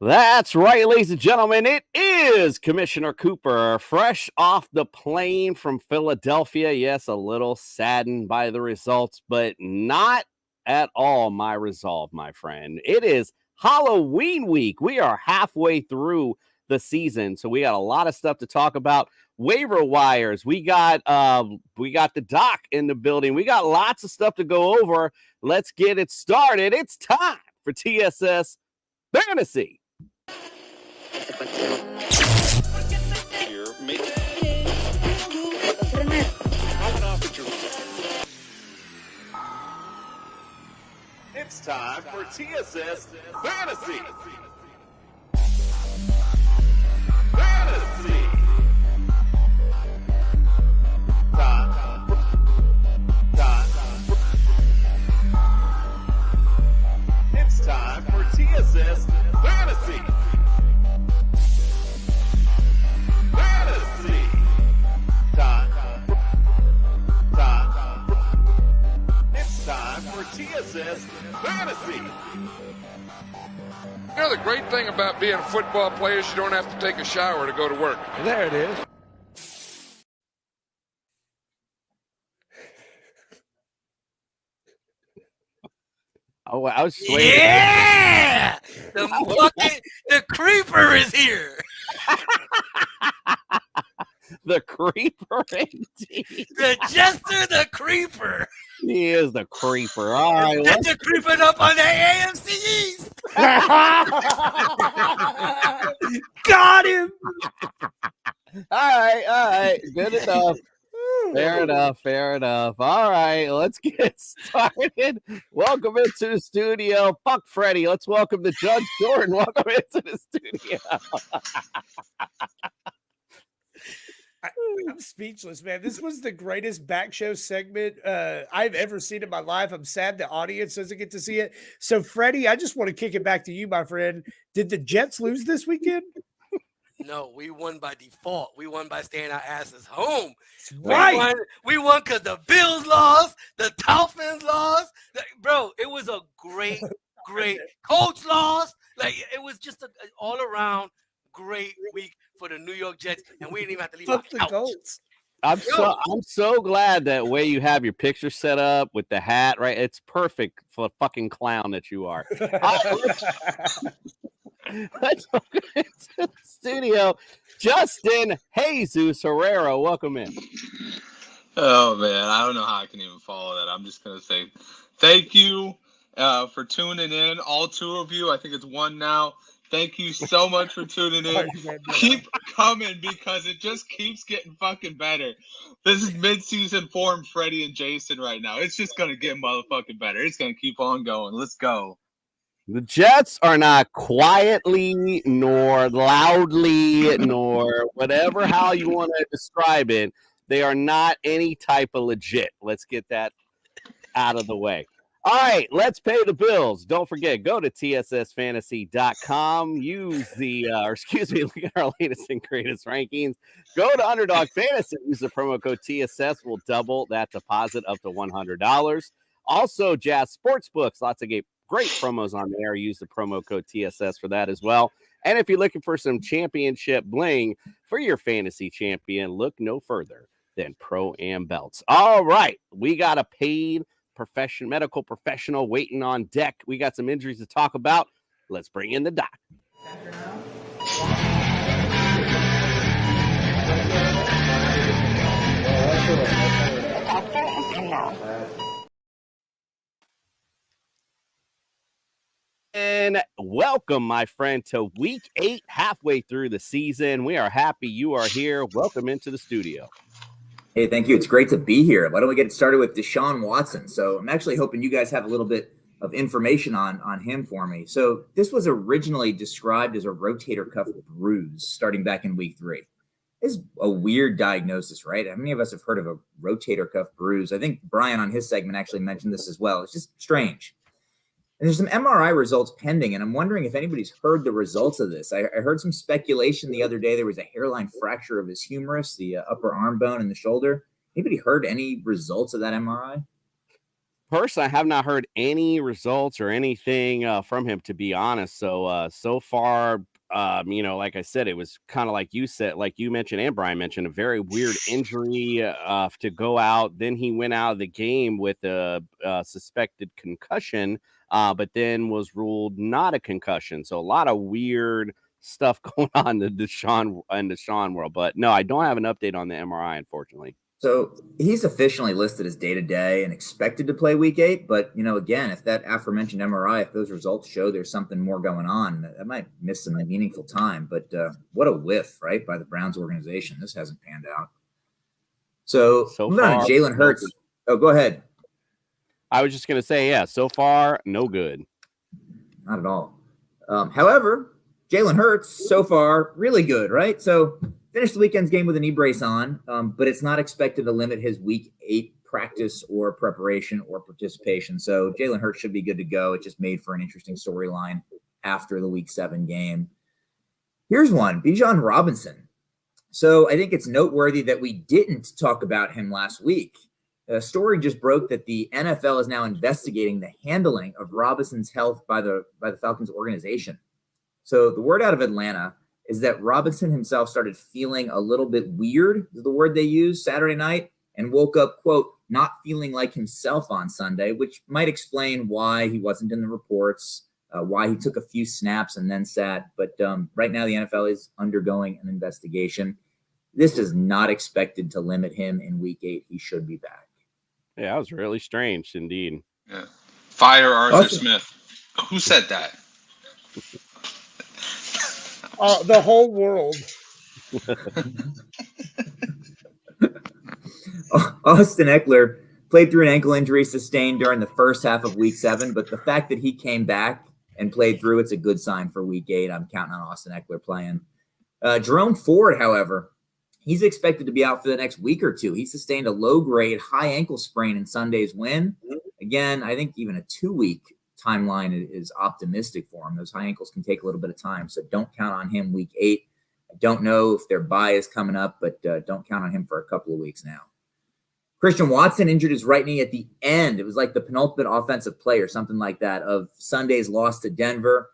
That's right, ladies and gentlemen. It is Commissioner Cooper, fresh off the plane from Philadelphia. Yes, a little saddened by the results, but not at all my resolve, my friend. It is Halloween week. We are halfway through the season, so we got a lot of stuff to talk about. Waiver wires. We got the doc in the building. We got lots of stuff to go over. Let's get it started. It's time for TSS Fantasy. It's time for TSS Fantasy. Fantasy. It's time for TSS Fantasy. Fantasy. It's time for TSS Fantasy. You know, the great thing about being a football player is you don't have to take a shower to go to work. There it is. Oh, I was just waiting. Yeah! The creeper is here. The creeper, indeed. The jester, the creeper. He is the creeper. All right, That's the creeping up on the AFC East. Got him. all right. Good enough. Fair enough. All right, let's get started. Welcome into the studio. Fuck Freddie. Let's welcome the Judge Jordan. Welcome into the studio. I'm speechless, man. This was the greatest back show segment I've ever seen in my life. I'm sad the audience doesn't get to see it. So, Freddie, I just want to kick it back to you, my friend. Did the Jets lose this weekend? No, we won by default. We won by staying our asses home. Right. We won because the Bills lost, the Dolphins lost. Bro, it was a great coach lost. Like, it was just an all-around great week for the New York Jets, and we didn't even have to leave our couch. I'm so glad that way you have your picture set up with the hat, right? It's perfect for the fucking clown that you are. Let's welcome into the studio, Justin Jesus Herrera. Welcome in. Oh man, I don't know how I can even follow that. I'm just gonna say thank you for tuning in, all two of you. I think it's one now. Thank you so much for tuning in. Keep coming because it just keeps getting fucking better. This is mid-season form Freddie and Jason right now. It's just going to get motherfucking better. It's going to keep on going. Let's go. The Jets are not quietly, nor loudly, nor whatever how you want to describe it. They are not any type of legit. Let's get that out of the way. All right, let's pay the bills. Don't forget, go to tssfantasy.com. Use look at our latest and greatest rankings. Go to Underdog Fantasy. Use the promo code TSS. We'll double that deposit up to $100. Also, Jazz Sportsbooks. Lots of great promos on there. Use the promo code TSS for that as well. And if you're looking for some championship bling for your fantasy champion, look no further than Pro-Am Belts. All right, we got a paid medical professional waiting on deck. We got some injuries to talk about. Let's bring in the doc. And welcome, my friend, to week 8, halfway through the season. We are happy you are here. Welcome into the studio. Hey, thank you. It's great to be here. Why don't we get started with Deshaun Watson? So I'm actually hoping you guys have a little bit of information on him for me. So this was originally described as a rotator cuff bruise starting back in week 3. It's a weird diagnosis, right? How many of us have heard of a rotator cuff bruise? I think Brian on his segment actually mentioned this as well. It's just strange. And there's some MRI results pending, and I'm wondering if anybody's heard the results of this. I heard some speculation the other day. There was a hairline fracture of his humerus, the upper arm bone and the shoulder. Anybody heard any results of that MRI? Personally, I have not heard any results or anything from him, to be honest. So far, like I said, it was kind of like you said, like you mentioned and Brian mentioned, a very weird injury to go out. Then he went out of the game with a suspected concussion, but then was ruled not a concussion. So a lot of weird stuff going on in the Deshaun world. But no, I don't have an update on the MRI, unfortunately. So he's officially listed as day-to-day and expected to play week 8. But, again, if that aforementioned MRI, if those results show there's something more going on, that might miss some meaningful time. But what a whiff, right, by the Browns organization. This hasn't panned out. So moving on to Jalen Hurts. Oh, go ahead. I was just going to say, yeah, so far, no good. Not at all. However, Jalen Hurts, so far, really good, right? So finished the weekend's game with a knee brace on, but it's not expected to limit his week 8 practice or preparation or participation. So Jalen Hurts should be good to go. It just made for an interesting storyline after the week 7 game. Here's one, Bijan Robinson. So I think it's noteworthy that we didn't talk about him last week. A story just broke that the NFL is now investigating the handling of Robinson's health by the Falcons organization. So the word out of Atlanta is that Robinson himself started feeling a little bit weird, is the word they used, Saturday night, and woke up, quote, not feeling like himself on Sunday, which might explain why he wasn't in the reports, why he took a few snaps and then sat. But right now the NFL is undergoing an investigation. This is not expected to limit him in week 8. He should be back. Yeah, that was really strange indeed. Yeah. Fire Arthur Smith. Who said that? The whole world. Austin Eckler played through an ankle injury sustained during the first half of week 7, but the fact that he came back and played through, it's a good sign for week 8. I'm counting on Austin Eckler playing. Jerome Ford, however, he's expected to be out for the next week or 2. He sustained a low-grade high ankle sprain in Sunday's win. Again, I think even a 2-week timeline is optimistic for him. Those high ankles can take a little bit of time, so don't count on him week 8. I don't know if their bye is coming up, but don't count on him for a couple of weeks now. Christian Watson injured his right knee at the end. It was like the penultimate offensive play or something like that of Sunday's loss to Denver.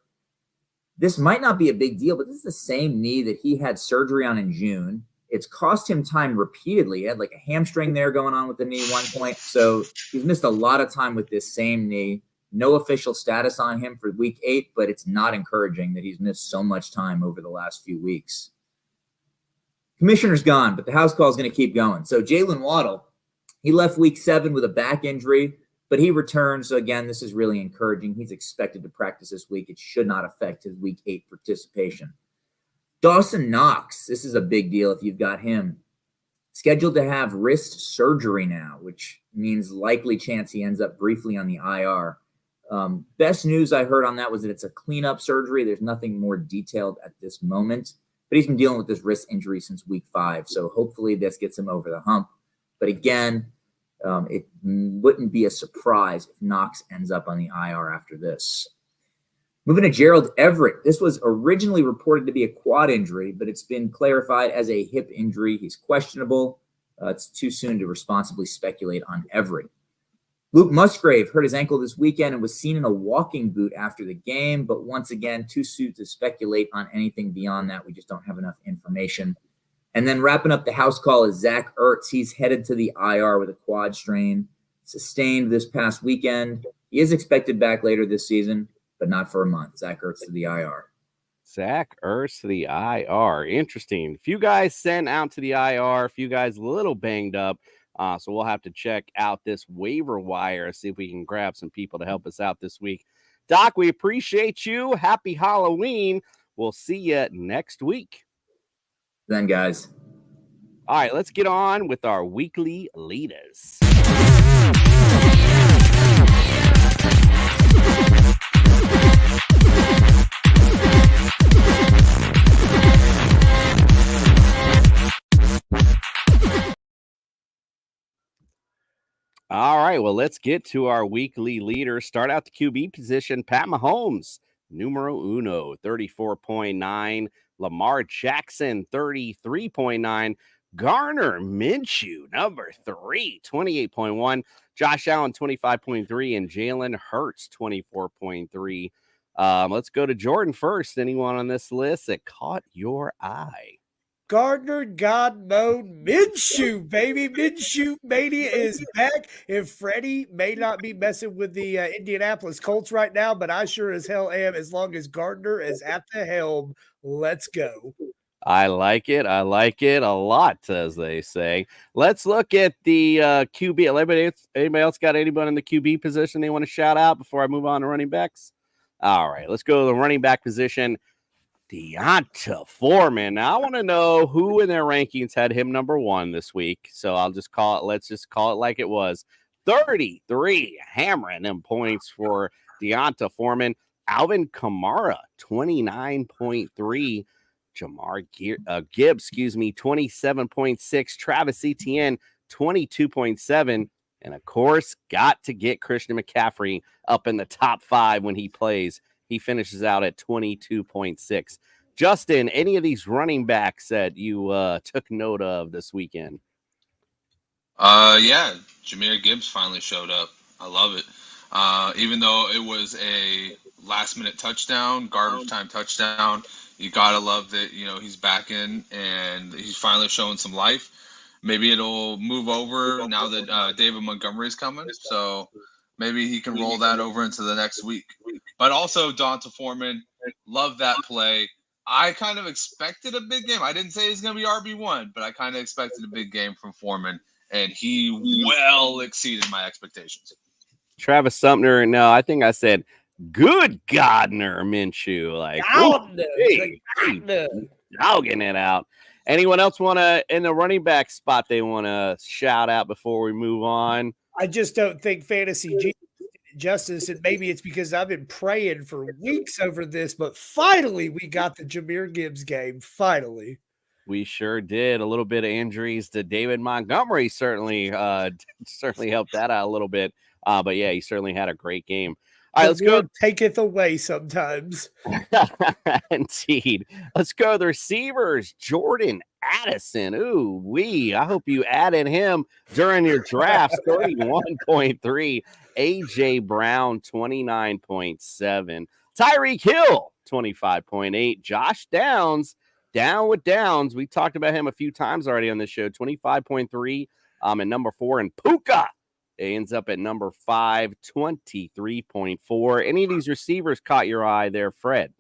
This might not be a big deal, but this is the same knee that he had surgery on in June. It's cost him time repeatedly. He had like a hamstring there going on with the knee at one point. So he's missed a lot of time with this same knee. No official status on him for week 8, but it's not encouraging that he's missed so much time over the last few weeks. Commissioner's gone, but the house call is going to keep going. So Jalen Waddle, he left week 7 with a back injury, but he returns. So again, this is really encouraging. He's expected to practice this week. It should not affect his week 8 participation. Dawson Knox, this is a big deal if you've got him. Scheduled to have wrist surgery now, which means likely chance he ends up briefly on the IR. Best news I heard on that was that it's a cleanup surgery. There's nothing more detailed at this moment, but he's been dealing with this wrist injury since week 5. So hopefully this gets him over the hump. But again, it wouldn't be a surprise if Knox ends up on the IR after this. Moving to Gerald Everett. This was originally reported to be a quad injury, but it's been clarified as a hip injury. He's questionable. It's too soon to responsibly speculate on Everett. Luke Musgrave hurt his ankle this weekend and was seen in a walking boot after the game, but once again, too soon to speculate on anything beyond that. We just don't have enough information. And then wrapping up the house call is Zach Ertz. He's headed to the IR with a quad strain, sustained this past weekend. He is expected back later this season, but not for a month. Zach Ertz to the IR. Zach Ertz to the IR. Interesting. A few guys sent out to the IR, a few guys a little banged up. So we'll have to check out this waiver wire, see if we can grab some people to help us out this week. Doc, we appreciate you. Happy Halloween. We'll see you next week. Then, guys. All right, let's get on with our weekly leaders. All right, well, let's get to our weekly leader. Start out the QB position. Pat Mahomes, numero uno, 34.9. Lamar Jackson, 33.9. Garner Minshew, number 3, 28.1. Josh Allen 25.3, and Jalen Hurts 24.3. Let's go to Jordan first. Anyone on this list that caught your eye? Gardner God Mode Minshew, baby. Minshew Mania is back. And Freddie may not be messing with the Indianapolis Colts right now, but I sure as hell am as long as Gardner is at the helm. Let's go. I like it. I like it a lot, as they say. Let's look at the QB. Anybody else got anyone in the QB position they want to shout out before I move on to running backs? All right, let's go to the running back position. Deonta Foreman. Now, I want to know who in their rankings had him number 1 this week. So let's just call it like it was. 33, hammering them points for Deonta Foreman. Alvin Kamara, 29.3. Jamar Gibbs, 27.6. Travis Etienne, 22.7. And, of course, got to get Christian McCaffrey up in the top 5 when he plays. He finishes out at 22.6. Justin, any of these running backs that you took note of this weekend? Yeah, Jahmyr Gibbs finally showed up. I love it. Even though it was a last-minute touchdown, garbage time touchdown, you gotta love that. He's back in and he's finally showing some life. Maybe it'll move over now that David Montgomery's coming. So maybe he can roll that over into the next week. But also, Deonta Foreman, love that play. I kind of expected a big game. I didn't say he's going to be RB1, but I kind of expected a big game from Foreman, and he well exceeded my expectations. Travis Sumner, no, I think I said good Gardner Minshew. Like, dogging it out. Anyone else want to, in the running back spot, they want to shout out before we move on? I just don't think Fantasy G justice, and maybe it's because I've been praying for weeks over this, but finally we got the Jahmyr Gibbs game. Finally. We sure did. A little bit of injuries to David Montgomery certainly helped that out a little bit. But yeah, he certainly had a great game. All right, let's go. Taketh away sometimes. Indeed. Let's go to the receivers. Jordan Addison. Ooh, I hope you added him during your drafts. 31.3. AJ Brown, 29.7. Tyreek Hill, 25.8. Josh Downs, down with Downs. We talked about him a few times already on this show. 25.3. And number 4, and Puka ends up at number 5, 23.4. Any of these receivers caught your eye there, Fred?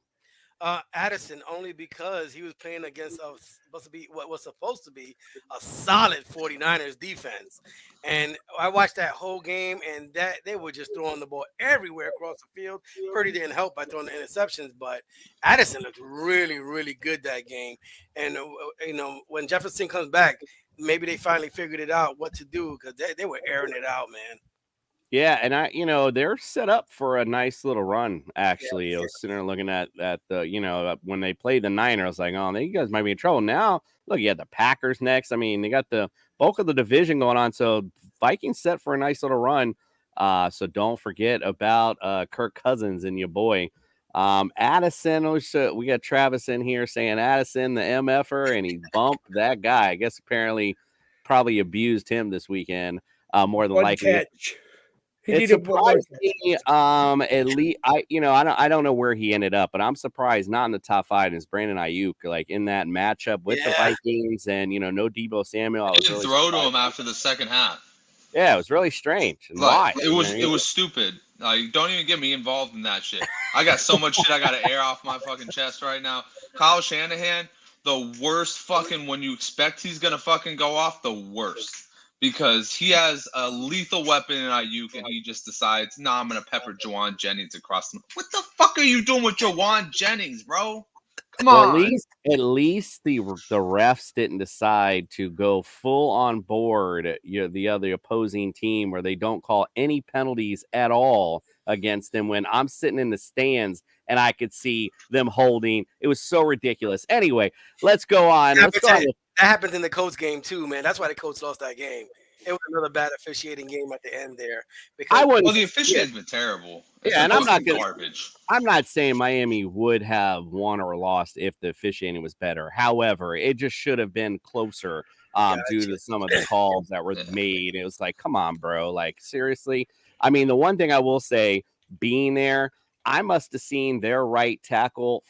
Addison, only because he was playing against what was supposed to be a solid 49ers defense. And I watched that whole game, and that they were just throwing the ball everywhere across the field. Purdy didn't help by throwing the interceptions, but Addison looked really, really good that game. And, when Jefferson comes back, maybe they finally figured it out what to do, because they were airing it out, man. Yeah, and they're set up for a nice little run. Actually, I was sitting there looking at the when they played the Niners, I was like, oh, you guys might be in trouble. Now, look, you have the Packers next. I mean, they got the bulk of the division going on, so Vikings set for a nice little run. So don't forget about Kirk Cousins and your boy Addison. We got Travis in here saying Addison, the MFer, and he bumped that guy. I guess probably abused him this weekend more than likely. Catch. It surprised me. At least I don't know where he ended up, but I'm surprised not in the top 5 is Brandon Ayuk, like in that matchup with the Vikings, and no Deebo Samuel. He didn't throw to him after the second half. Yeah, it was really strange. And why? It was stupid. Like, don't even get me involved in that shit. I got so much shit I got to air off my fucking chest right now. Kyle Shanahan, the worst fucking, when you expect he's gonna fucking go off, the worst. Because he has a lethal weapon in Ayuk, and he just decides, I'm going to pepper Jawan Jennings across them. What the fuck are you doing with Jawan Jennings, bro? Come on. At least the refs didn't decide to go full on board the other opposing team, where they don't call any penalties at all against them, when I'm sitting in the stands and I could see them holding. It was so ridiculous. Anyway, let's go on. That happened in the Colts game too, man. That's why the Colts lost that game. It was another bad officiating game at the end there. The officiating's been terrible. And I'm not saying Miami would have won or lost if the officiating was better. However, it just should have been closer due to some of the calls that were made. It was like, come on, bro. Like, seriously. I mean, the one thing I will say, being there, I must have seen their right tackle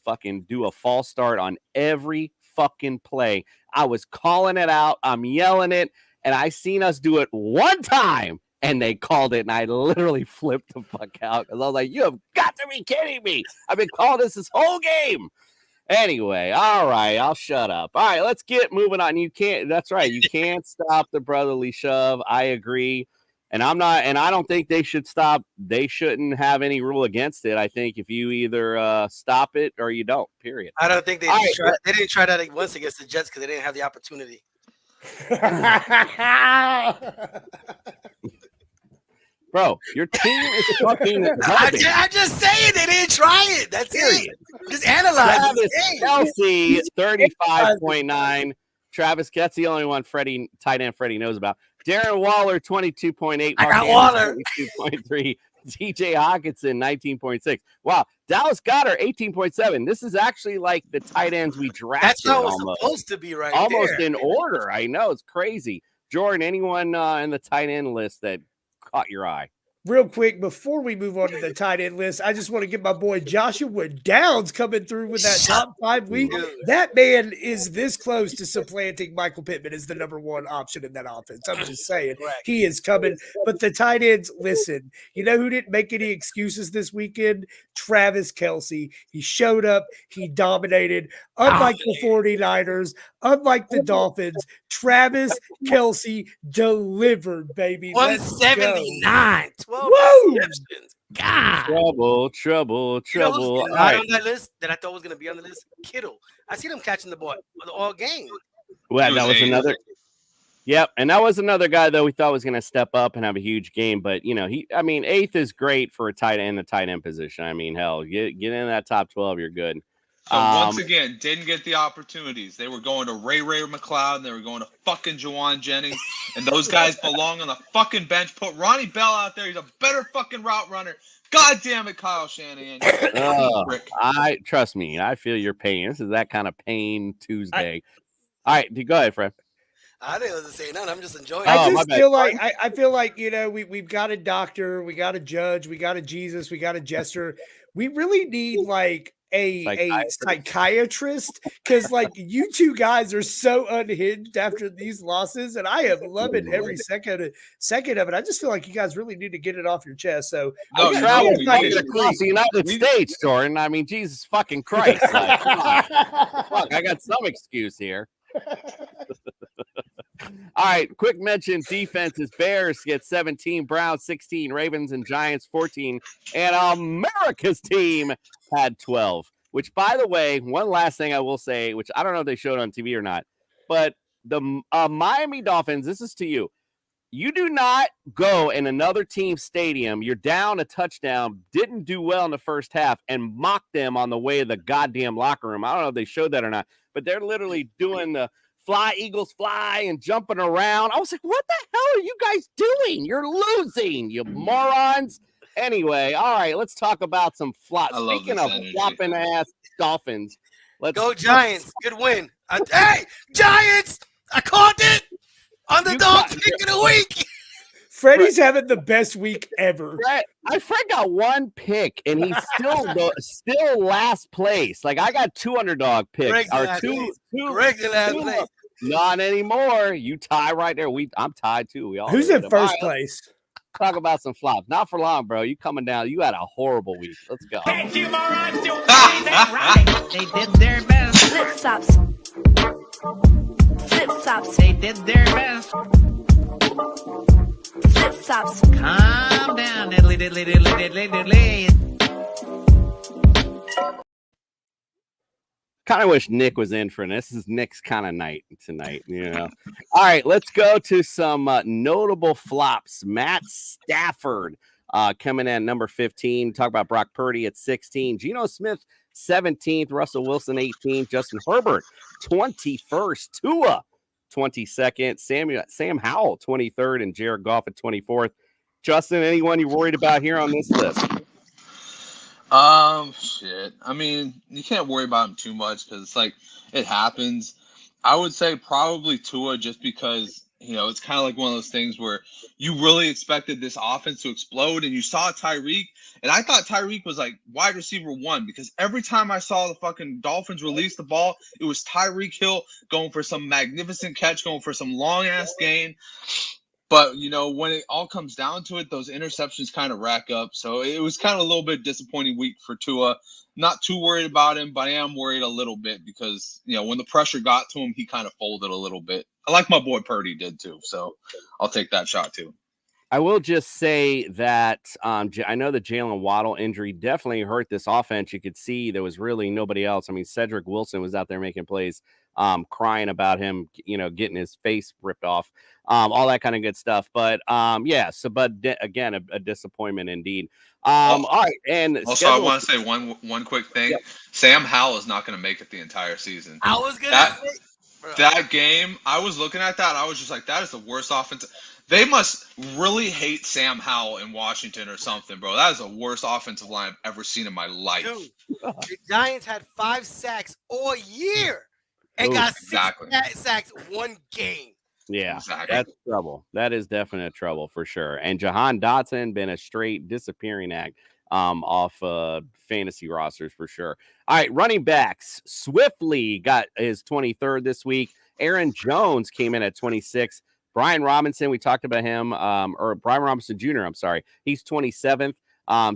fucking do a false start on every fucking play. I was calling it out. I'm yelling it. And I seen us do it one time and they called it. And I literally flipped the fuck out because I was like, you have got to be kidding me. I've been calling this whole game. Anyway, all right, I'll shut up. All right, let's get moving on. That's right. You can't stop the brotherly shove. I agree. And I don't think they should stop. They shouldn't have any rule against it. I think if you either stop it or you don't, period. I don't think they didn't try that once against the Jets because they didn't have the opportunity. Bro, your team is fucking garbage. I'm just saying they didn't try it. That's it. Just analyze it. Kelsey, 35.9. Travis, that's the only one tight end Freddie knows about. Darren Waller, 22.8. I got Waller. 22.3. TJ Hawkinson, 19.6. Wow. Dallas Goedert, 18.7. This is actually like the tight ends we drafted. That's how it's supposed to be right almost there. In order. I know. It's crazy. Jordan, anyone in the tight end list that caught your eye? Real quick, before we move on to the tight end list, I just want to get my boy Joshua Downs coming through with that top 5 week. That man is this close to supplanting Michael Pittman as the number 1 option in that offense. I'm just saying he is coming. But the tight ends, listen, you know who didn't make any excuses this weekend? Travis Kelce. He showed up. He dominated. Unlike the 49ers, unlike the Dolphins, Travis Kelce delivered, baby. 179. 12 receptions. God. Trouble. You know who's not on that list that I thought was going to be on the list? Kittle. I seen him catching the ball all game. Well, that was another. Yep, and that was another guy though we thought was going to step up and have a huge game. But you know, 8th is great for a tight end position. I mean, hell, get in that top 12, you're good. So once again, didn't get the opportunities. They were going to Ray McLeod, and they were going to fucking Jawan Jennings, and those guys belong on the fucking bench. Put Ronnie Bell out there. He's a better fucking route runner. God damn it, Kyle Shanahan. Trust me, I feel your pain. This is that kind of pain Tuesday. All right, go ahead, Fred. I didn't say nothing. I'm just enjoying it. I feel like, you know, we've got a doctor, we got a judge, we got a Jesus, we got a jester. We really need like a psychiatrist because like you two guys are so unhinged after these losses, and I am loving every second of it. I just feel like you guys really need to get it off your chest. So travel across the United States, Jordan. I mean, Jesus fucking Christ. Like, fuck, I got some excuse here. All right, quick mention defenses. Bears get 17, Browns 16, Ravens and Giants 14, and America's team had 12, which, by the way, one last thing I will say, which I don't know if they showed on TV or not, but the Miami Dolphins, this is to you. You do not go in another team's stadium, you're down a touchdown, didn't do well in the first half, and mock them on the way to the goddamn locker room. I don't know if they showed that or not, but they're literally doing the fly, Eagles fly, and jumping around. I was like, what the hell are you guys doing? You're losing, you morons. Anyway, all right, let's talk about some flops. Speaking of flopping ass Dolphins, let's go Giants. Good win. Hey, Giants! I caught it! Underdog pick of the week. Freddie's having the best week ever. Fred got 1 pick, and he's still last place. Like I got 2 underdog picks. Not anymore. You tie right there. I'm tied too. We all. Who's in first place? Talk about some flops. Not for long, bro. You coming down. You had a horrible week. Let's go. Can't you morons do anything right? They did their best. Flip-flops. They did their best. Flip-flops. Calm down, diddly. Kind of wish Nick was in for this. This is Nick's kind of night tonight, you know. All right, let's go to some notable flops. Matt Stafford coming in at number 15. Talk about Brock Purdy at 16. Geno Smith 17th. Russell Wilson 18th. Justin Herbert 21st. Tua 22nd. Sam Howell 23rd, and Jared Goff at 24th. Justin, anyone you worried about here on this list? Shit. I mean, you can't worry about him too much because it's like it happens. I would say probably Tua, just because, it's kind of like one of those things where you really expected this offense to explode, and you saw Tyreek, and I thought Tyreek was like wide receiver 1, because every time I saw the fucking Dolphins release the ball, it was Tyreek Hill going for some magnificent catch, going for some long ass gain. But, when it all comes down to it, those interceptions kind of rack up. So it was kind of a little bit disappointing week for Tua. Not too worried about him, but I am worried a little bit because, when the pressure got to him, he kind of folded a little bit. I like my boy Purdy did too. So I'll take that shot too. I will just say that I know the Jalen Waddle injury definitely hurt this offense. You could see there was really nobody else. I mean, Cedric Wilson was out there making plays, crying about him, getting his face ripped off, all that kind of good stuff. But again, a disappointment indeed. All right, and also I want to say one quick thing. Yep. Sam Howell is not going to make it the entire season. I was gonna say that game. I was looking at that. I was just like, that is the worst offense. They must really hate Sam Howell in Washington or something, bro. That is the worst offensive line I've ever seen in my life. Dude, the Giants had 5 sacks all year and got 6 sacks one game. Yeah, exactly. That's trouble. That is definite trouble for sure. And Jahan Dotson been a straight disappearing act off fantasy rosters for sure. All right, running backs. Swiftly got his 23rd this week. Aaron Jones came in at 26. Brian Robinson, we talked about him, or Brian Robinson Jr., I'm sorry. He's 27th.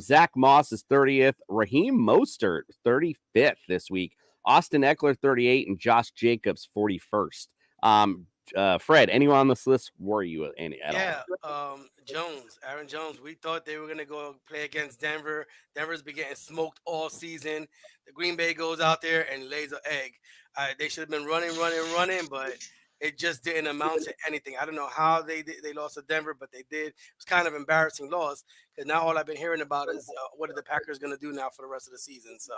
Zach Moss is 30th. Raheem Mostert, 35th this week. Austin Eckler, 38, and Josh Jacobs, 41st. Fred, anyone on this list worry you at all? Aaron Jones. We thought they were going to go play against Denver. Denver's been getting smoked all season. The Green Bay goes out there and lays an egg. They should have been running, but it just didn't amount to anything. I don't know how they lost to Denver, but they did. It was kind of embarrassing loss because now all I've been hearing about is what are the Packers going to do now for the rest of the season. So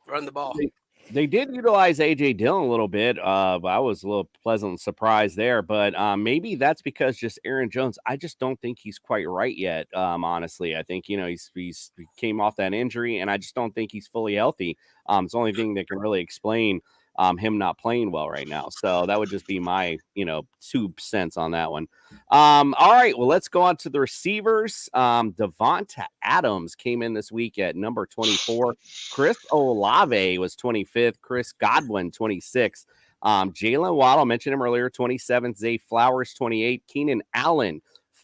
run the ball. They did utilize A.J. Dillon a little bit. I was a little pleasantly surprised there, but maybe that's because just Aaron Jones, I just don't think he's quite right yet, honestly. I think, he came off that injury, and I just don't think he's fully healthy. It's the only thing that can really explain him not playing well right now. So that would just be my, 2 cents on that one. All right, well, let's go on to the receivers. Devonta Adams came in this week at number 24. Chris Olave was 25th. Chris Godwin, 26th. Jalen Waddle, mentioned him earlier, 27th. Zay Flowers, 28th. Keenan Allen,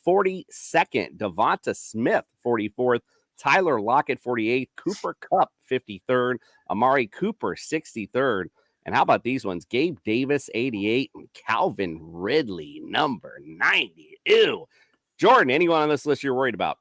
42nd. Devonta Smith, 44th. Tyler Lockett, 48th. Cooper Kupp, 53rd. Amari Cooper, 63rd. And how about these ones? Gabe Davis, 88, and Calvin Ridley, number 90. Ew. Jordan, anyone on this list you're worried about?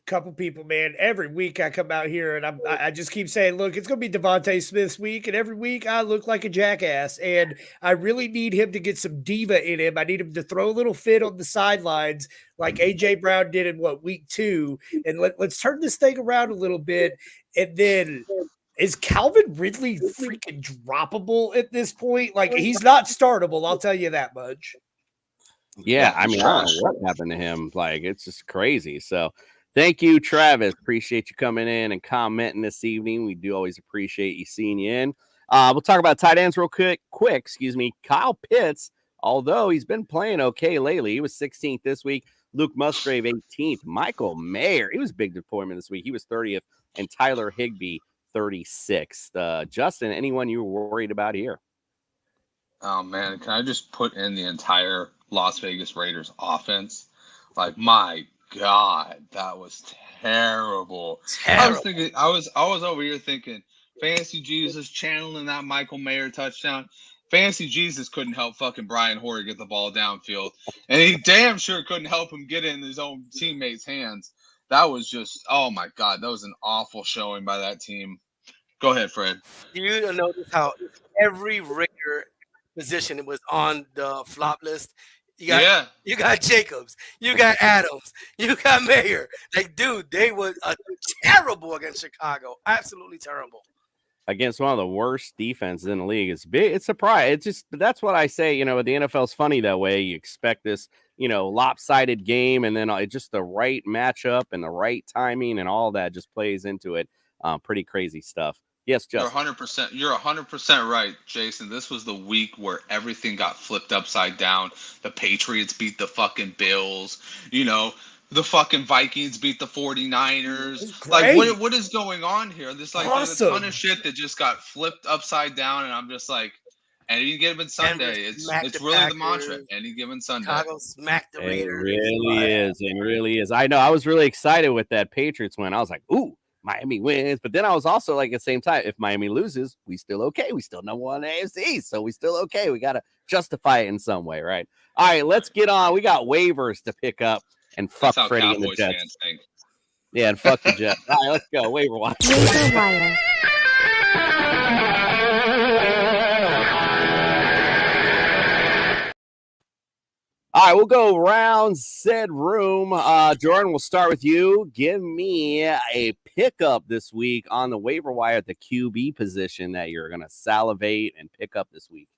Couple people, man. Every week I come out here and I just keep saying, look, it's going to be Devontae Smith's week. And every week I look like a jackass. And I really need him to get some diva in him. I need him to throw a little fit on the sidelines like A.J. Brown did in week 2. And let's turn this thing around a little bit. And then is Calvin Ridley freaking droppable at this point? Like, he's not startable, I'll tell you that much. Yeah, I mean, I don't know what happened to him. Like, it's just crazy. So, thank you, Travis. Appreciate you coming in and commenting this evening. We do always appreciate you seeing you in. We'll talk about tight ends real quick. Kyle Pitts, although he's been playing okay lately, he was 16th this week. Luke Musgrave, 18th. Michael Mayer, he was a big deployment this week. He was 30th. And Tyler Higbee, 36th. Justin, anyone you were worried about here? Oh, man. Can I just put in the entire Las Vegas Raiders offense? Like, my God, that was terrible. I was over here thinking, Fantasy Jesus channeling that Michael Mayer touchdown. Fantasy Jesus couldn't help fucking Brian Hoyer get the ball downfield. And he damn sure couldn't help him get it in his own teammates' hands. That was just, oh, my God, that was an awful showing by that team. Go ahead, Fred. You notice how every Raider position was on the flop list. You got Jacobs, you got Adams, you got Mayer. Like, dude, they were terrible against Chicago. Absolutely terrible. Against one of the worst defenses in the league. It's surprising. It's just, that's what I say, the NFL's funny that way. You expect this, lopsided game, and then it's just the right matchup and the right timing and all that just plays into it. Pretty crazy stuff. Yes, You're Justin. 100%. You're 100% right, Jason. This was the week where everything got flipped upside down. The Patriots beat the fucking Bills. You know, the fucking Vikings beat the 49ers. It's Like, great. what is going on here? There's a ton Awesome. of shit that just got flipped upside down, and I'm just like, any given Denver Sunday, smacked it's the really the mantra. Packers. Any given Sunday. Chicago smacked the It Raiders. really is. It really is. I know. I was really excited with that Patriots win. I was like, ooh, Miami wins. But then I was also like, at the same time, if Miami loses, we still okay. We still number one in the AFC. So we still okay. We got to justify it in some way, right? All right, let's get on. We got waivers to pick up and That's fuck how Freddie and the Cowboys Jets. fans think. Yeah, and fuck the Jets. All right, let's go. Waiver wire. Waiver wire. All right, we'll go around said room. Jordan, we'll start with you. Give me a pickup this week on the waiver wire at the QB position that you're going to salivate and pick up this week.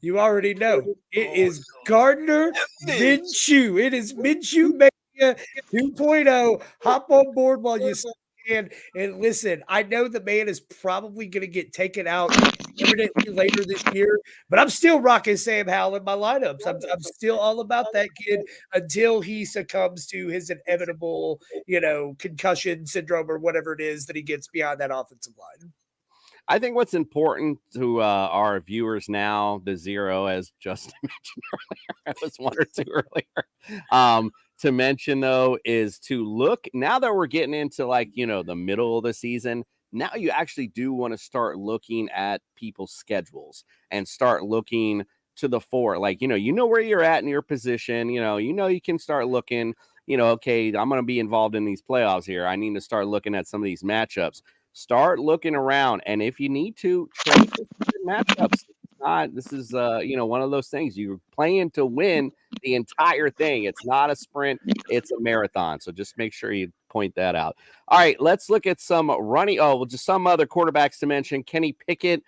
You already know. It is Gardner Minshew. It is Minshew Mania 2.0. Hop on board while you can. And listen, I know the man is probably going to get taken out evidently later this year, but I'm still rocking Sam Howell in my lineups. I'm still all about that kid until he succumbs to his inevitable, concussion syndrome or whatever it is that he gets behind that offensive line. I think what's important to our viewers now, the zero, as Justin mentioned earlier, I was one or two earlier, to mention, though, is to look, now that we're getting into the middle of the season, now you actually do want to start looking at people's schedules and start looking to the fore. You know where you're at in your position. You can start looking, okay, I'm going to be involved in these playoffs here. I need to start looking at some of these matchups. Start looking around, and if you need to, trade for matchups. This is one of those things. You're playing to win the entire thing. It's not a sprint, it's a marathon. So just make sure you point that out. All right, let's look at some running. Just some other quarterbacks to mention. Kenny Pickett.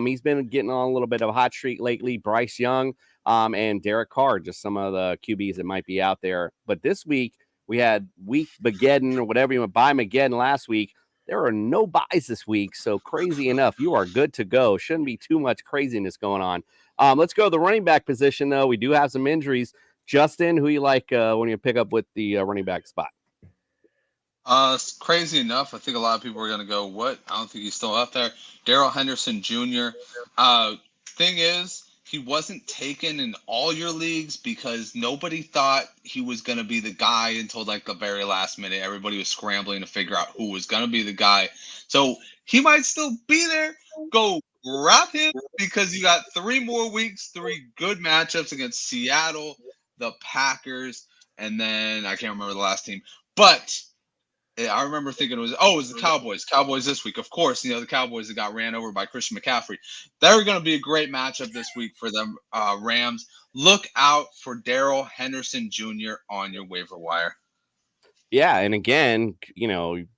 He's been getting on a little bit of a hot streak lately. Bryce Young, and Derek Carr, just some of the QBs that might be out there. But this week we had week Mageddon or whatever you want, buy Mageddon last week. There are no buys this week, so crazy enough, you are good to go. Shouldn't be too much craziness going on. Let's go to the running back position, though. We do have some injuries. Justin, who you like when you pick up with the running back spot? Crazy enough, I think a lot of people are going to go, what? I don't think he's still out there. Darrell Henderson Jr. Thing is, he wasn't taken in all your leagues because nobody thought he was going to be the guy until the very last minute. Everybody was scrambling to figure out who was going to be the guy. So he might still be there. Go grab him because you got 3 more weeks, 3 good matchups against Seattle, the Packers, and then I can't remember the last team. But I remember thinking it was the Cowboys. Cowboys this week. Of course, the Cowboys that got ran over by Christian McCaffrey. They're going to be a great matchup this week for them Rams. Look out for Darrell Henderson Jr. on your waiver wire. Yeah, and again,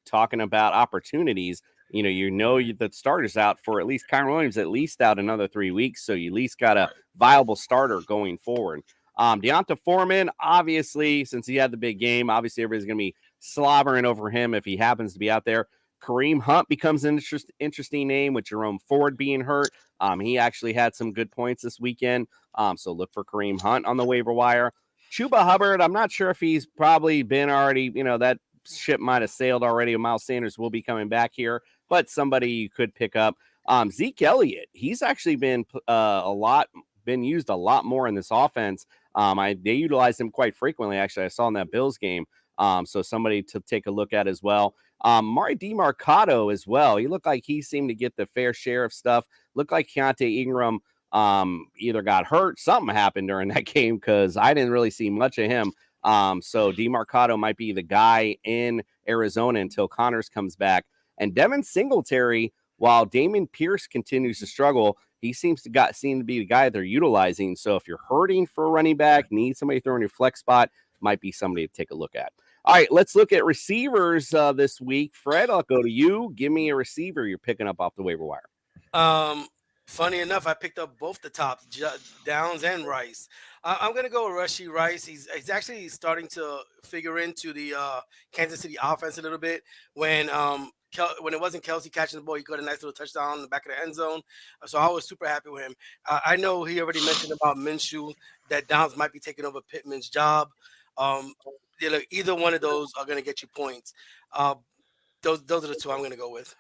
talking about opportunities, the starter's out for at least Kyron Williams, at least out another 3 weeks. So you at least got a viable starter going forward. Deonta Foreman, obviously, since he had the big game, obviously everybody's going to be slobbering over him if he happens to be out there. Kareem Hunt becomes an interesting name with Jerome Ford being hurt. He actually had some good points this weekend. So look for Kareem Hunt on the waiver wire. Chuba Hubbard, I'm not sure if he's probably been already, that ship might have sailed already. Miles Sanders will be coming back here, but somebody you could pick up. Zeke Elliott, he's actually been used a lot more in this offense. They utilize him quite frequently. Actually, I saw in that Bills game. So somebody to take a look at as well. Mari DeMarcado as well. He looked like he seemed to get the fair share of stuff. Looked like Keontae Ingram either got hurt, something happened during that game because I didn't really see much of him. So DeMarcado might be the guy in Arizona until Connors comes back. And Devin Singletary, while Dameon Pierce continues to struggle, he seems to be the guy they're utilizing. So if you're hurting for a running back, need somebody throwing your flex spot, might be somebody to take a look at. All right, let's look at receivers this week. Fred, I'll go to you. Give me a receiver you're picking up off the waiver wire. Funny enough, I picked up both the tops, Downs and Rice. I'm going to go with Rashee Rice. He's actually starting to figure into the Kansas City offense a little bit. When when it wasn't Kelsey catching the ball, he got a nice little touchdown in the back of the end zone. So I was super happy with him. I know he already mentioned about Minshew that Downs might be taking over Pittman's job. Either one of those are going to get you points. Those are the two I'm going to go with.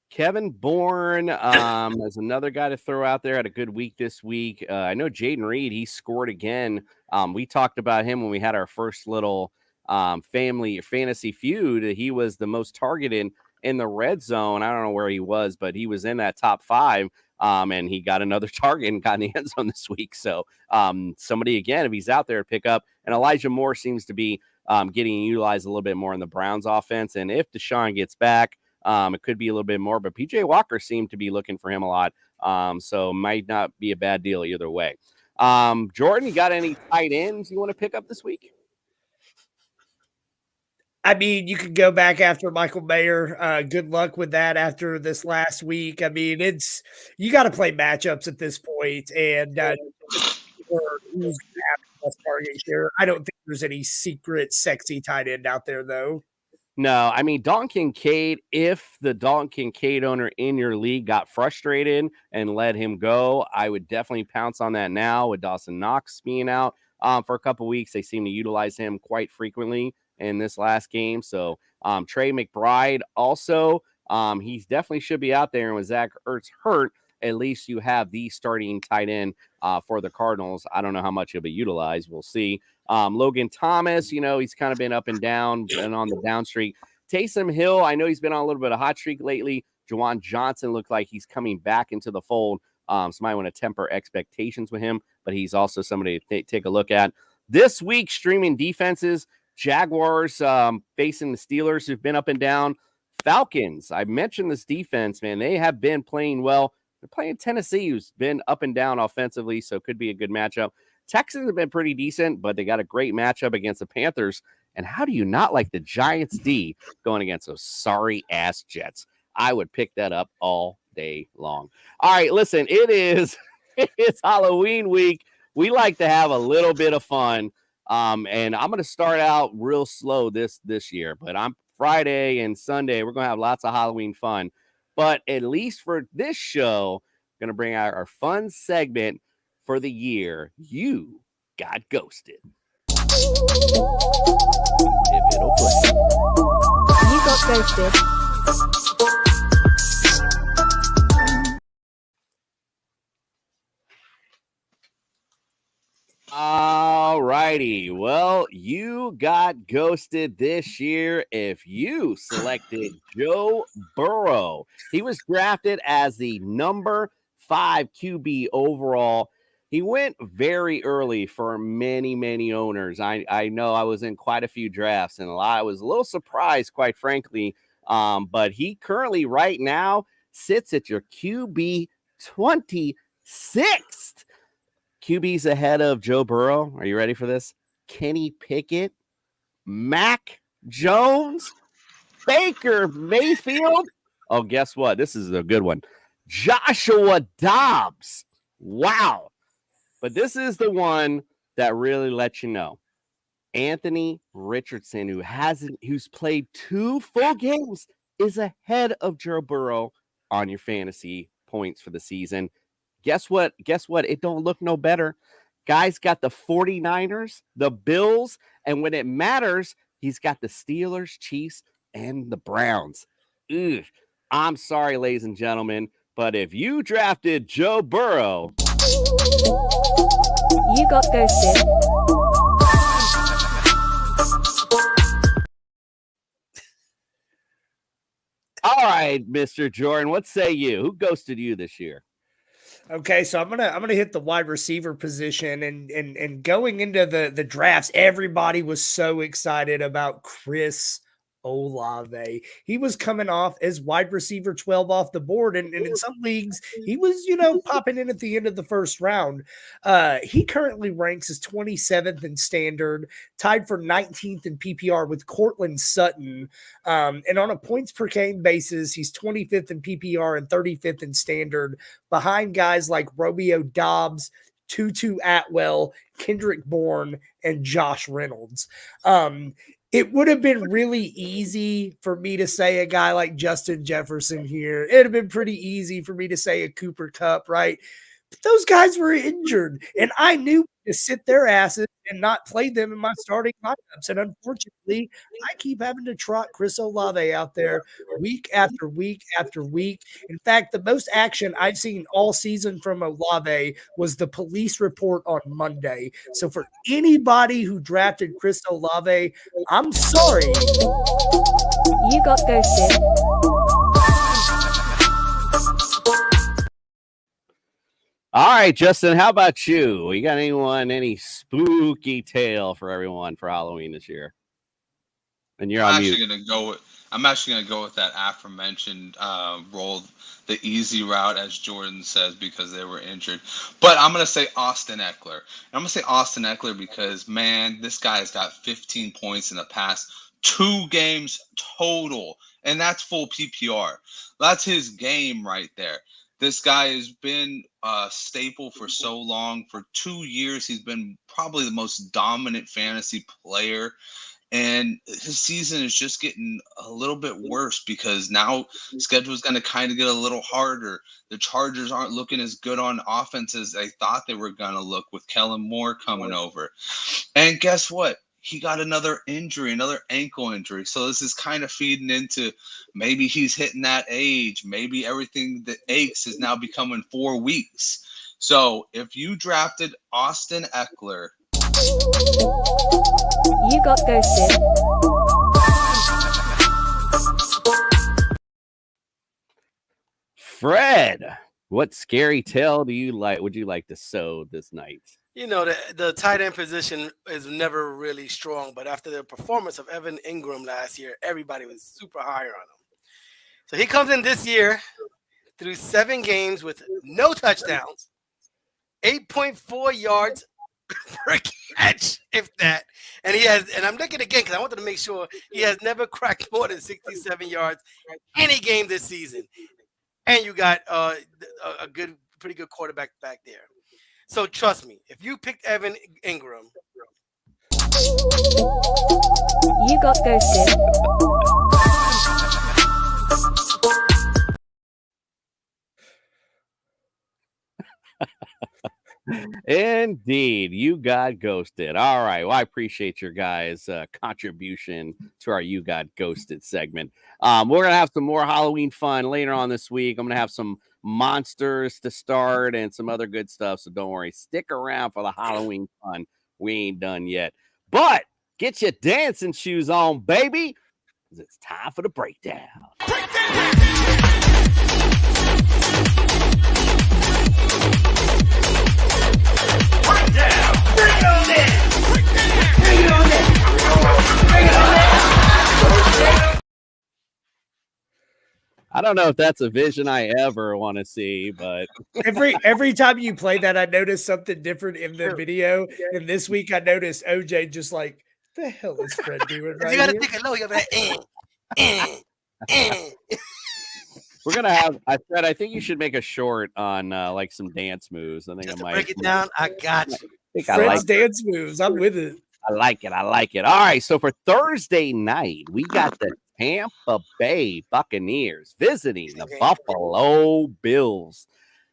Kevin Bourne is another guy to throw out there. Had a good week this week. I know Jaden Reed, he scored again. We talked about him when we had our first little family fantasy feud. He was the most targeted in the red zone. I don't know where he was, but he was in that top 5. And he got another target and got in the end zone this week. So somebody, again, if he's out there to pick up, and Elijah Moore seems to be getting utilized a little bit more in the Browns offense. And if Deshaun gets back, it could be a little bit more, but PJ Walker seemed to be looking for him a lot. So might not be a bad deal either way. Jordan, you got any tight ends you want to pick up this week? I mean, you could go back after Michael Mayer. Good luck with that after this last week. I mean, you got to play matchups at this point, and who's going to have the best target share. I don't think there's any secret sexy tight end out there, though. No, I mean, Dalton Kincaid, if the Dalton Kincaid owner in your league got frustrated and let him go, I would definitely pounce on that now with Dawson Knox being out for a couple weeks. They seem to utilize him quite frequently in this last game. So Trey McBride also, he definitely should be out there. And with Zach Ertz hurt, at least you have the starting tight end for the Cardinals. I don't know how much he'll be utilized. We'll see. Logan Thomas, he's kind of been up and down and on the down streak. Taysom Hill, I know he's been on a little bit of hot streak lately. Juwan Johnson looked like he's coming back into the fold. So might want to temper expectations with him, but he's also somebody to take a look at. This week, streaming defenses, Jaguars facing the Steelers, who've been up and down. Falcons, I mentioned this defense, man. They have been playing well. They're playing Tennessee, who's been up and down offensively, so it could be a good matchup. Texans have been pretty decent, but they got a great matchup against the Panthers. And how do you not like the Giants D going against those sorry-ass Jets? I would pick that up all day long. All right, listen, it's Halloween week. We like to have a little bit of fun. And I'm going to start out real slow this year, but I'm Friday and Sunday. We're going to have lots of Halloween fun. But at least for this show, I'm going to bring out our fun segment for the year. You got ghosted. If it'll play. You got ghosted. All righty. Well, you got ghosted this year if you selected Joe Burrow. He was drafted as the number 5 QB overall. He went very early for many, many owners. I know I was in quite a few drafts, and I was a little surprised, quite frankly. But he currently right now sits at your QB 26th. QB's ahead of Joe Burrow. Are you ready for this? Kenny Pickett, Mac Jones, Baker Mayfield. Oh, guess what? This is a good one. Joshua Dobbs. Wow. But this is the one that really lets you know. Anthony Richardson, who's played 2 full games, is ahead of Joe Burrow on your fantasy points for the season. Guess what? It don't look no better. Guy's got the 49ers, the Bills, and when it matters, he's got the Steelers, Chiefs, and the Browns. Ugh. I'm sorry, ladies and gentlemen, but if you drafted Joe Burrow, you got ghosted. All right, Mr. Jordan, what say you? Who ghosted you this year? Okay, so I'm gonna hit the wide receiver position, and going into the drafts, everybody was so excited about Chris Olave. He was coming off as wide receiver 12 off the board, and in some leagues he was popping in at the end of the first round. He currently ranks as 27th in standard, tied for 19th in PPR with Cortland Sutton, and on a points per game basis, he's 25th in PPR and 35th in standard, behind guys like Romeo Dobbs, Tutu Atwell, Kendrick Bourne, and Josh Reynolds. It would have been really easy for me to say a guy like Justin Jefferson here. It'd have been pretty easy for me to say a Cooper Kupp, right? But those guys were injured, and I knew to sit their asses and not play them in my starting lineups. And unfortunately, I keep having to trot Chris Olave out there week after week after week. In fact, the most action I've seen all season from Olave was the police report on Monday. So for anybody who drafted Chris Olave, I'm sorry. You got ghosted. All right, Justin, how about you? You got any spooky tale for everyone for Halloween this year? And you're on mute. I'm actually gonna go with that aforementioned roll the easy route, as Jordan says, because they were injured. But I'm gonna say Austin Eckler. I'm gonna say Austin Eckler because, man, this guy has got 15 points in the past 2 games total, and that's full PPR. That's his game right there. This guy has been a staple for so long. For 2 years, he's been probably the most dominant fantasy player. And his season is just getting a little bit worse because now schedule is going to kind of get a little harder. The Chargers aren't looking as good on offense as they thought they were going to look with Kellen Moore coming over. And guess what? He got another injury, another ankle injury. So this is kind of feeding into maybe he's hitting that age. Maybe everything that aches is now becoming 4 weeks. So if you drafted Austin Eckler, You got ghosted. Fred, what scary tale would you like to sow this night? You know, the tight end position is never really strong, but after the performance of Evan Ingram last year, everybody was super high on him. So he comes in this year through 7 games with no touchdowns, 8.4 yards per catch, if that. And I'm looking again because I wanted to make sure he has never cracked more than 67 yards any game this season. And you got pretty good quarterback back there. So trust me, if you picked Evan Ingram, You got ghosted. Indeed, you got ghosted. All right. Well, I appreciate your guys' contribution to our "You Got Ghosted" segment. We're gonna have some more Halloween fun later on this week. I'm gonna have some monsters to start and some other good stuff. So don't worry. Stick around for the Halloween fun. We ain't done yet. But get your dancing shoes on, baby, because it's time for the breakdown. I don't know if that's a vision I ever want to see, but Every time you play that, I notice something different in the video. And this week, I noticed OJ just like, the hell is Fred doing right you got to here? take a low. You got to we're gonna have. I think you should make a short on like some dance moves. I think Just I to might break it down. I got you. I think I Fred's like dance moves. I'm with it. I like it. All right. So for Thursday night, we got the Tampa Bay Buccaneers visiting the Buffalo Bills.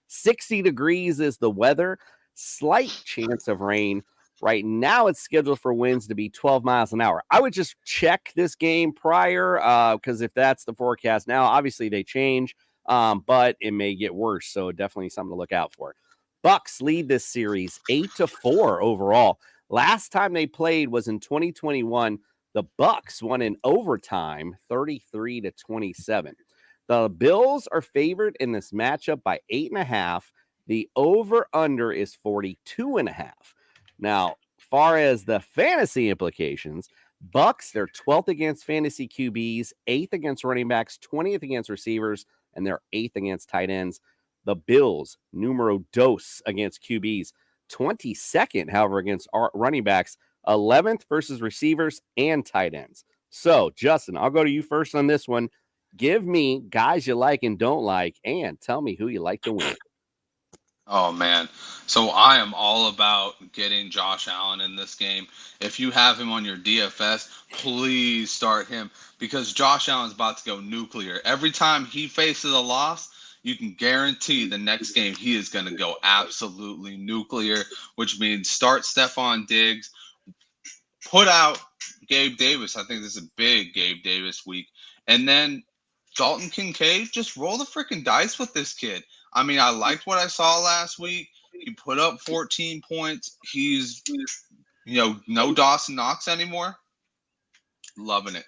60 degrees is the weather. Slight chance of rain. Right now, it's scheduled for winds to be 12 miles an hour. I would just check this game prior because if that's the forecast now, obviously they change, but it may get worse. So definitely something to look out for. Bucks lead this series 8-4 overall. Last time they played was in 2021. The Bucks won in overtime 33-27. The Bills are favored in this matchup by 8.5. The over-under is 42.5. Now, far as the fantasy implications, Bucks, they're 12th against fantasy QBs, 8th against running backs, 20th against receivers, and they're 8th against tight ends. The Bills, numero dos against QBs, 22nd, however, against running backs, 11th versus receivers and tight ends. So, Justin, I'll go to you first on this one. Give me guys you like and don't like, and tell me who you like to win. Oh, man. So I am all about getting Josh Allen in this game. If you have him on your DFS, please start him because Josh Allen's about to go nuclear. Every time he faces a loss, you can guarantee the next game he is going to go absolutely nuclear, which means start Stephon Diggs, put out Gabe Davis. I think this is a big Gabe Davis week. And then Dalton Kincaid, just roll the freaking dice with this kid. I mean, I liked what I saw last week. He put up 14 points. He's, no Dawson Knox anymore. Loving it.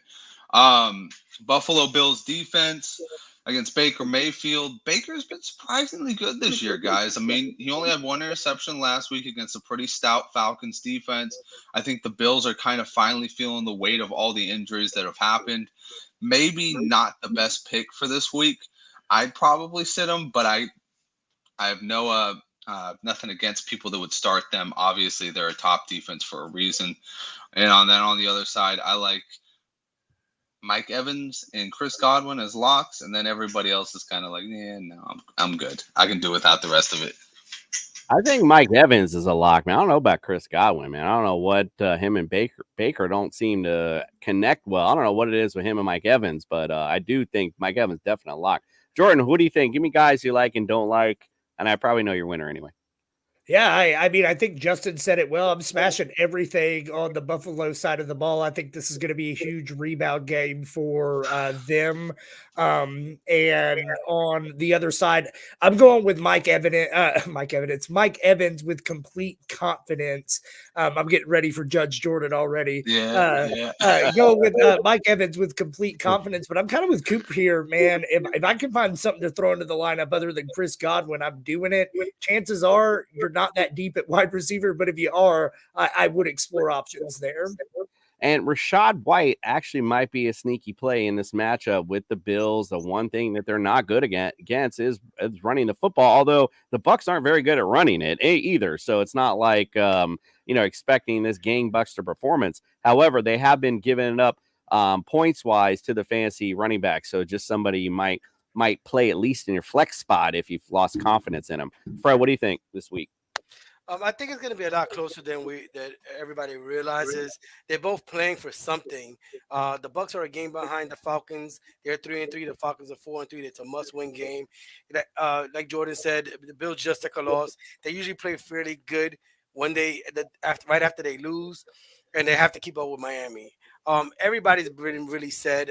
Buffalo Bills defense against Baker Mayfield. Baker's been surprisingly good this year, guys. I mean, he only had one interception last week against a pretty stout Falcons defense. I think the Bills are kind of finally feeling the weight of all the injuries that have happened. Maybe not the best pick for this week. I'd probably sit him, but I have no nothing against people that would start them. Obviously, they're a top defense for a reason. And on the other side, I like Mike Evans and Chris Godwin as locks, and then everybody else is kind of like, no, I'm good. I can do without the rest of it. I think Mike Evans is a lock, man. I don't know about Chris Godwin, man. I don't know what him and Baker don't seem to connect well. I don't know what it is with him and Mike Evans, but I do think Mike Evans definitely a lock. Jordan, what do you think? Give me guys you like and don't like, and I probably know your winner anyway. Yeah, I mean, I think Justin said it well. I'm smashing everything on the Buffalo side of the ball. I think this is going to be a huge rebound game for them. And on the other side, I'm going with Mike Evans with complete confidence. I'm getting ready for Judge Jordan already. Going with Mike Evans with complete confidence, but I'm kind of with Coop here, man. If I can find something to throw into the lineup other than Chris Godwin, I'm doing it. Chances are you're not that deep at wide receiver, but if you are, I would explore options there. And Rachaad White actually might be a sneaky play in this matchup with the Bills. The one thing that they're not good against is running the football, although the Bucs aren't very good at running it either. So it's not like, expecting this gangbuster performance. However, they have been giving it up points-wise to the fantasy running back. So just somebody you might play at least in your flex spot if you've lost confidence in them. Fred, what do you think this week? I think it's going to be a lot closer than everybody realizes. They're both playing for something. The Bucs are a game behind the Falcons. They're 3-3. The Falcons are 4-3. It's a must-win game. Like Jordan said, the Bills just took a loss. They usually play fairly good right after they lose, and they have to keep up with Miami. Everybody's really said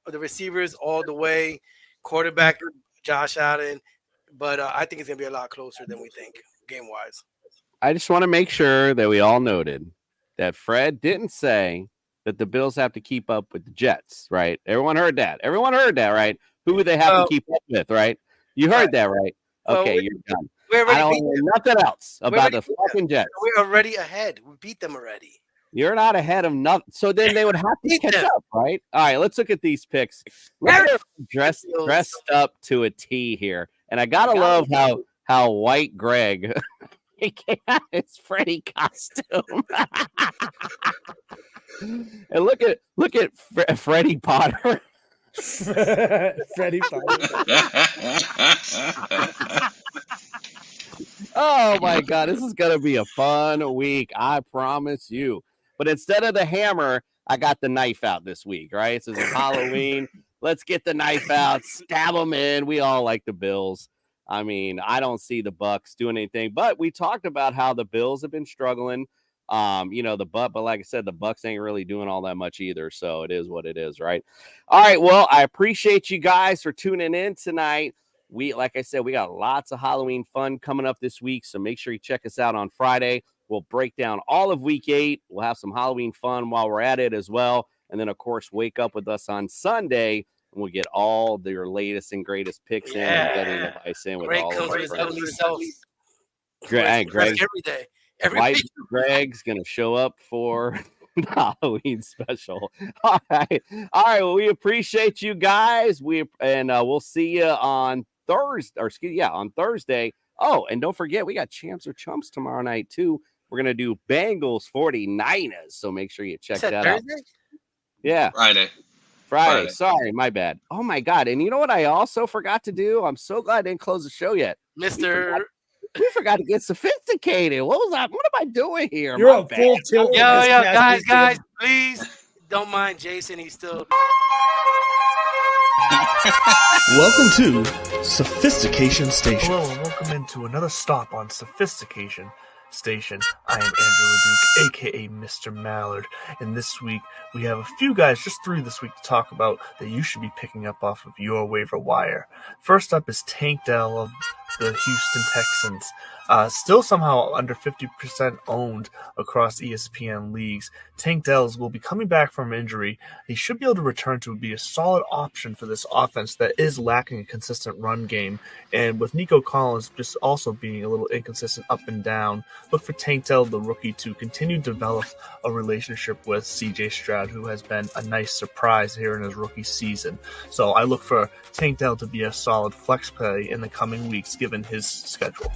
the receivers all the way, quarterback Josh Allen, but I think it's going to be a lot closer than we think game-wise. I just want to make sure that we all noted that Fred didn't say that the Bills have to keep up with the Jets, right? Everyone heard that. Right? Who would they have to keep up with, right? You heard that, right? Okay, you're done. I don't know nothing else about the fucking Jets. We're already ahead. We beat them already. You're not ahead of nothing. So then they would have to catch up, right? All right, let's look at these picks. We're dressed up to a T here. And I got to love how white Greg he came out his Freddy costume. And look at Freddie Potter. Freddie Potter. Oh my God, this is gonna be a fun week. I promise you. But instead of the hammer, I got the knife out this week, right? So it's Halloween. Let's get the knife out, stab them in. We all like the Bills. I mean, I don't see the Bucs doing anything, but we talked about how the Bills have been struggling. But like I said, the Bucs ain't really doing all that much either. So it is what it is, right? All right. Well, I appreciate you guys for tuning in tonight. Like I said, we got lots of Halloween fun coming up this week. So make sure you check us out on Friday. We'll break down all of week 8. We'll have some Halloween fun while we're at it as well. And then, of course, wake up with us on Sunday. And we'll get all your latest and greatest picks in and betting advice in with all of our friends. Greg, every day. Greg's going to show up for the Halloween special. All right. Well, we appreciate you guys. We'll see you on Thursday. Oh, and don't forget, we got Champs or Chumps tomorrow night, too. We're going to do Bengals 49ers. So make sure you check that out. Yeah. Friday. Sorry, my bad. Oh my God. And you know what I also forgot to do? I'm so glad I didn't close the show yet. Mr. We forgot to get sophisticated. What was I? What am I doing here? You're My on bad. full tilt. with Yo, this yo, past guys, weekend. please don't mind Jason. He's still. Welcome to Sophistication Station. Hello and welcome into another stop on Sophistication Station. I am Andrew LeDuc, aka Mr. Mallard, and this week we have a few guys, just 3 this week, to talk about that you should be picking up off of your waiver wire. First up is Tank Dell of the Houston Texans. Still somehow under 50% owned across ESPN leagues. Tank Dells will be coming back from injury. He should be able to return to be a solid option for this offense that is lacking a consistent run game. And with Nico Collins just also being a little inconsistent up and down, look for Tank Dell, the rookie, to continue to develop a relationship with CJ Stroud, who has been a nice surprise here in his rookie season. So I look for Tank Dell to be a solid flex play in the coming weeks, given his schedule.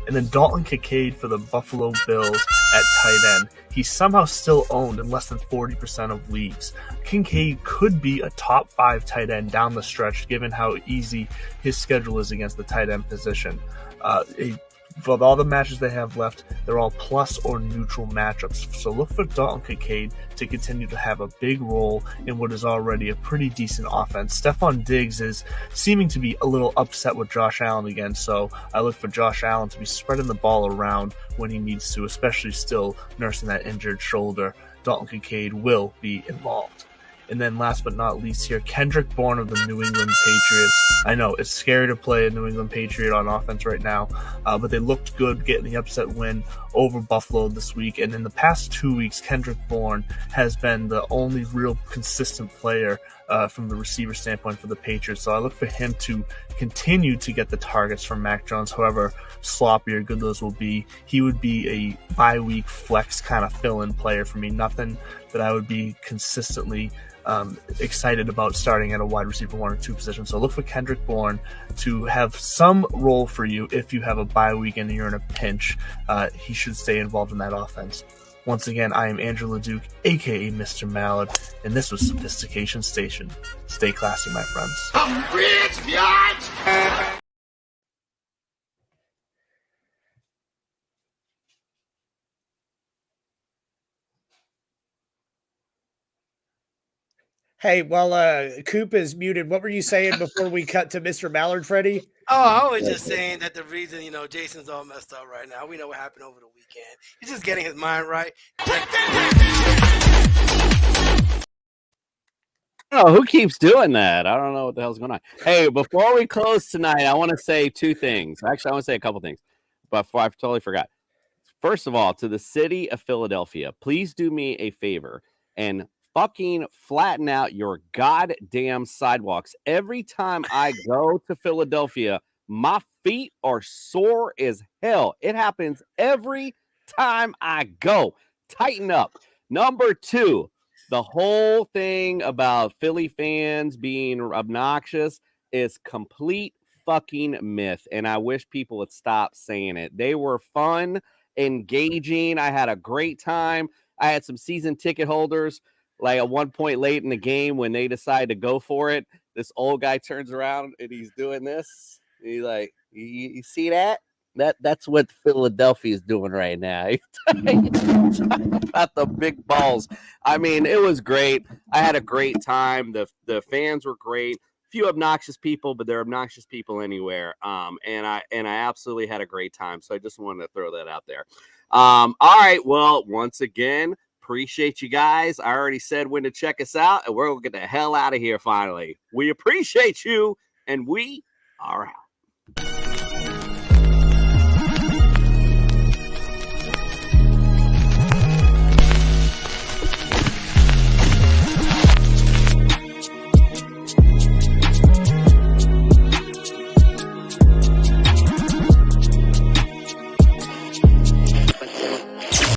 And then Dalton Kincaid for the Buffalo Bills at tight end. He's somehow still owned in less than 40% of leagues. Kincaid could be a top 5 tight end down the stretch, given how easy his schedule is against the tight end position. For all the matches they have left, they're all plus or neutral matchups. So look for Dalton Kincaid to continue to have a big role in what is already a pretty decent offense. Stephon Diggs is seeming to be a little upset with Josh Allen again, so I look for Josh Allen to be spreading the ball around when he needs to, especially still nursing that injured shoulder. Dalton Kincaid will be involved. And then last but not least here, Kendrick Bourne of the New England Patriots. I know it's scary to play a New England Patriot on offense right now, but they looked good getting the upset win over Buffalo this week. And in the past 2 weeks, Kendrick Bourne has been the only real consistent player from the receiver standpoint for the Patriots. So I look for him to continue to get the targets from Mac Jones, however sloppy or good those will be. He would be a bye-week flex kind of fill-in player for me. Nothing that I would be consistently excited about starting at a wide receiver 1 or 2 position. So look for Kendrick Bourne to have some role for you if you have a bye week and you're in a pinch. He should stay involved in that offense. Once again, I am Andrew LeDuc, aka Mr. Mallard, and this was Sophistication Station. Stay classy, my friends. Hey, while Coop is muted, what were you saying before we cut to Mr. Mallard, Freddie? Oh, I was just saying that the reason, Jason's all messed up right now. We know what happened over the weekend. He's just getting his mind right. Oh, who keeps doing that? I don't know what the hell's going on. Hey, before we close tonight, I want to say 2 things. Actually, I want to say a couple things, but before I totally forgot. First of all, to the city of Philadelphia, please do me a favor and fucking flatten out your goddamn sidewalks. Every time I go to Philadelphia, my feet are sore as hell. It happens every time I go. Tighten up. Number 2, the whole thing about Philly fans being obnoxious is complete fucking myth, and I wish people would stop saying it. They were fun, engaging. I had a great time. I had some season ticket holders. Like at one point late in the game when they decide to go for it, this old guy turns around and he's doing this. He's like, you see that? That's what Philadelphia is doing right now. He's talking about the big balls. I mean, it was great. I had a great time. The fans were great. Few obnoxious people, but they're obnoxious people anywhere. And I absolutely had a great time. So I just wanted to throw that out there. All right. Well, once again, appreciate you guys. I already said when to check us out, and we're going to get the hell out of here finally. We appreciate you, and we are out.